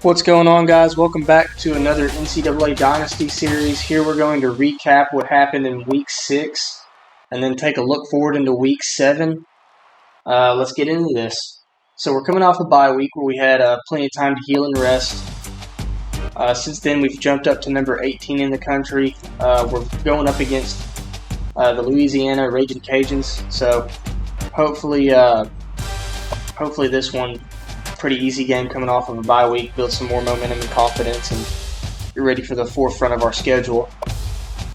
What's going on, guys? Welcome back to another NCAA Dynasty series. Here we're going to recap what happened in Week 6 and then take a look forward into Week 7. Let's get into this. So we're coming off a bye week where we had plenty of time to heal and rest. Since then, we've jumped up to number 18 in the country. We're going up against the Louisiana Raging Cajuns. So hopefully this one, pretty easy game coming off of a bye week, build some more momentum and confidence, and you're ready for the forefront of our schedule.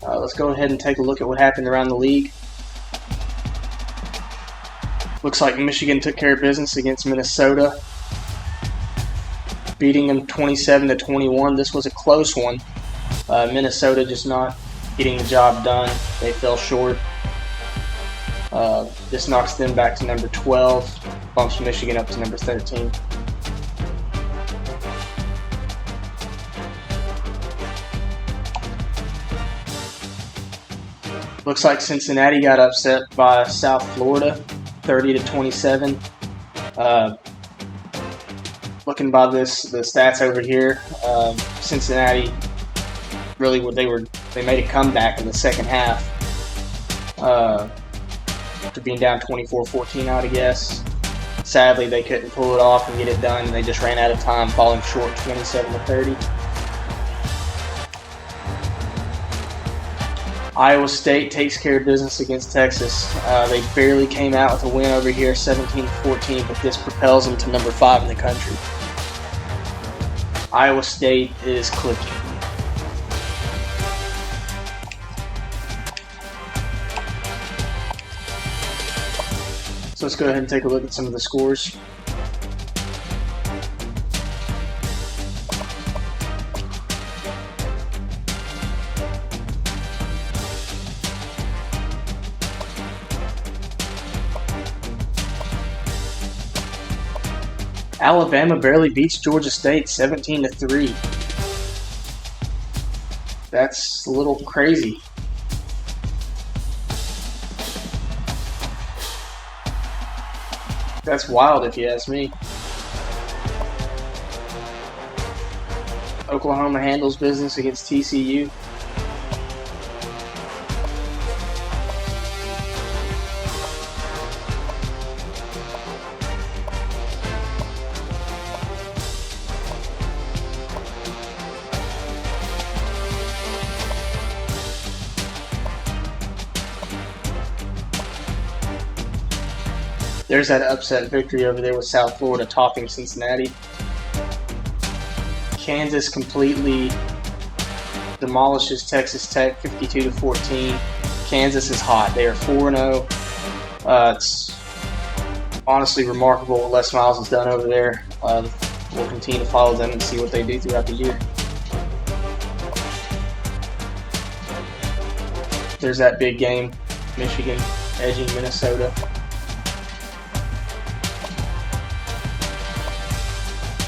Let's go ahead and take a look at what happened around the league. Looks like Michigan took care of business against Minnesota, beating them 27-21. This was a close one. Minnesota just not getting the job done. They fell short. This knocks them back to number 12, bumps Michigan up to number 13. Looks like Cincinnati got upset by South Florida, 30-27. Looking by the stats over here, Cincinnati really they made a comeback in the second half. After being down 24-14 out, I guess. Sadly, they couldn't pull it off and get it done. They just ran out of time, falling short 27-30. Iowa State takes care of business against Texas. They barely came out with a win over here, 17-14, but this propels them to number 5 in the country. Iowa State is clicking. So let's go ahead and take a look at some of the scores. Alabama barely beats Georgia State 17-3. That's a little crazy. That's wild if you ask me. Oklahoma handles business against TCU. There's that upset victory over there with South Florida topping Cincinnati. Kansas completely demolishes Texas Tech 52-14. Kansas is hot. They are 4-0. It's honestly remarkable what Les Miles has done over there. We'll continue to follow them and see what they do throughout the year. There's that big game, Michigan edging Minnesota.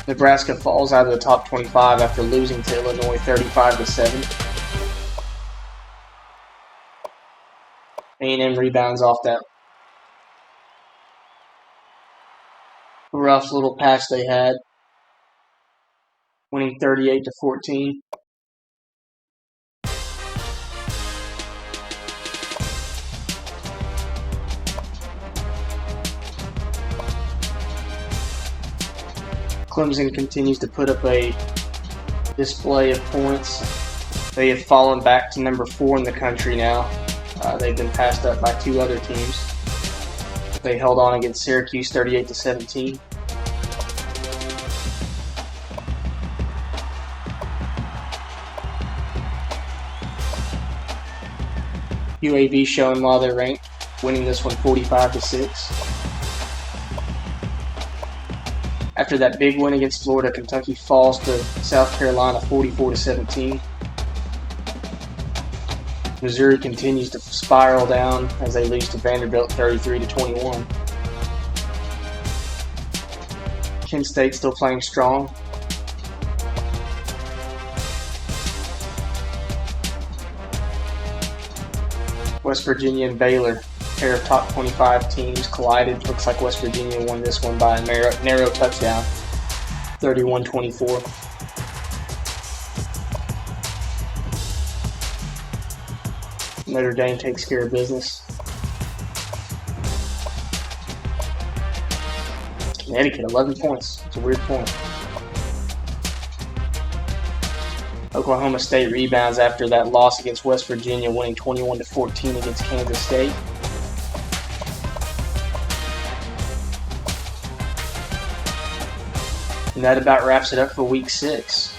Nebraska falls out of the top 25 after losing to Illinois 35-7. A&M rebounds off that rough little patch they had, winning 38-14. Clemson continues to put up a display of points. They have fallen back to number 4 in the country now. They've been passed up by 2 other teams. They held on against Syracuse 38-17. UAV showing while they're ranked, winning this one 45-6. After that big win against Florida, Kentucky falls to South Carolina 44-17. Missouri continues to spiral down as they lose to Vanderbilt 33-21. Kent State still playing strong. West Virginia and Baylor pair of top 25 teams collided. Looks like West Virginia won this one by a narrow touchdown, 31-24. Notre Dame takes care of business. Connecticut, 11 points. It's a weird point. Oklahoma State rebounds after that loss against West Virginia, winning 21-14 against Kansas State. And that about wraps it up for week 6.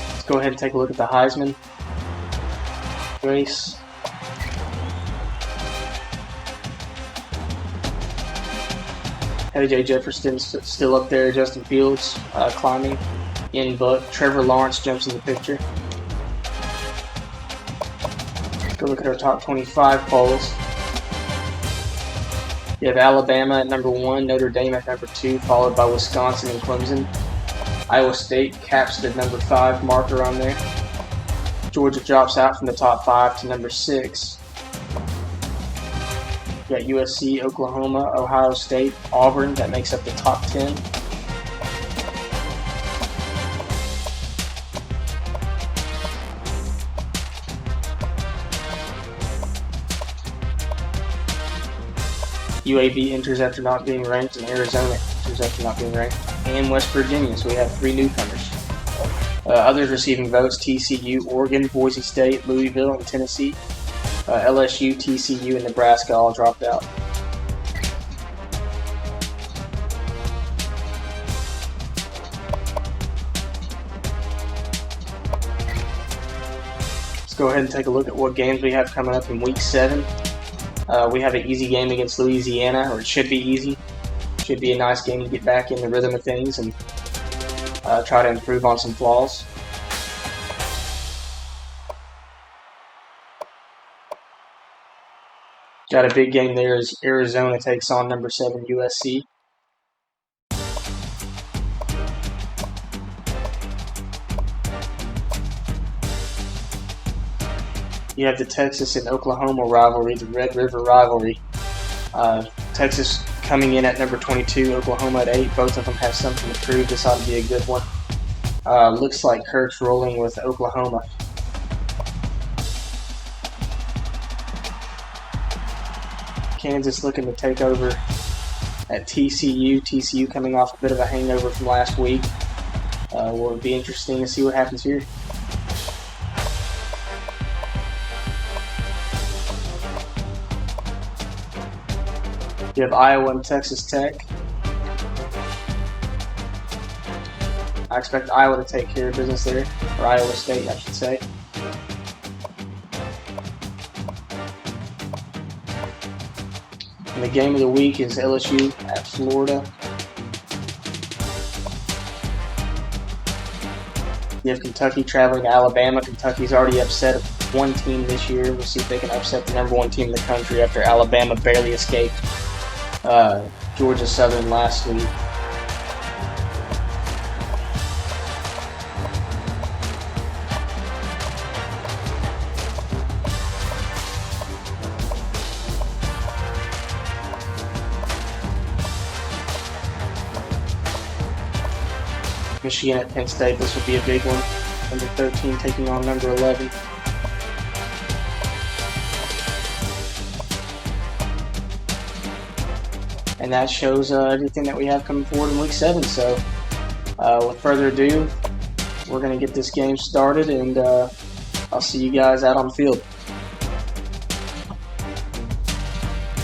Let's go ahead and take a look at the Heisman race. A.J. Jefferson's still up there. Justin Fields climbing in, but Trevor Lawrence jumps in the picture. Let's go look at our top 25 polls. You have Alabama at number 1, Notre Dame at number 2, followed by Wisconsin and Clemson. Iowa State caps the number 5 marker on there. Georgia drops out from the top 5 to number 6. You got USC, Oklahoma, Ohio State, Auburn. That makes up the top 10. UAB enters after not being ranked, and Arizona enters after not being ranked, and West Virginia. So we have 3 newcomers. Others receiving votes: TCU, Oregon, Boise State, Louisville, and Tennessee. LSU, TCU, and Nebraska all dropped out. Let's go ahead and take a look at what games we have coming up in week 7. We have an easy game against Louisiana, or it should be easy. Should be a nice game to get back in the rhythm of things and try to improve on some flaws. Got a big game there as Arizona takes on number 7 USC. You have the Texas and Oklahoma rivalry, the Red River rivalry. Texas coming in at number 22, Oklahoma at 8. Both of them have something to prove. This ought to be a good one. Looks like Kirk's rolling with Oklahoma. Kansas looking to take over at TCU. TCU coming off a bit of a hangover from last week. Will it be interesting to see what happens here? You have Iowa and Texas Tech. I expect Iowa to take care of business there, or Iowa State, I should say. And the game of the week is LSU at Florida. You have Kentucky traveling to Alabama. Kentucky's already upset one team this year. We'll see if they can upset the number 1 team in the country after Alabama barely escaped Georgia Southern last week. Michigan at Penn State, this will be a big one. Number 13 taking on number 11. And that shows everything that we have coming forward in week 7. So with further ado, we're going to get this game started, and I'll see you guys out on the field.